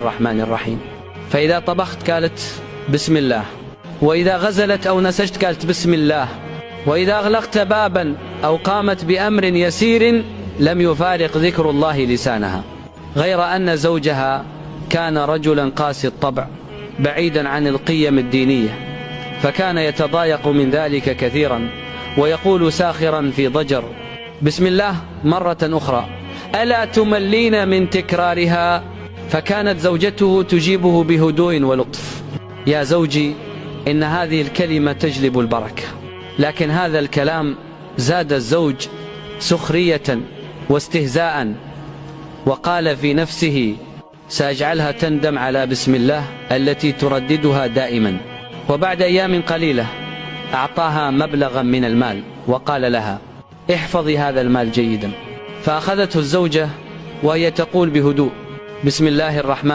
الرحمن الرحيم. فإذا طبخت قالت بسم الله، وإذا غزلت أو نسجت قالت بسم الله، وإذا أغلقت بابا أو قامت بأمر يسير لم يفارق ذكر الله لسانها، غير أن زوجها كان رجلا قاسي الطبع بعيدا عن القيم الدينية، فكان يتضايق من ذلك كثيرا ويقول ساخرا في ضجر بسم الله مرة أخرى، ألا تملين من تكرارها؟ فكانت زوجته تجيبه بهدوء ولطف، يا زوجي إن هذه الكلمة تجلب البركة. لكن هذا الكلام زاد الزوج سخرية واستهزاء، وقال في نفسه سأجعلها تندم على بسم الله التي ترددها دائما. وبعد أيام قليلة أعطاها مبلغا من المال وقال لها احفظي هذا المال جيدا. فأخذته الزوجة وهي تقول بهدوء بسم الله الرحمن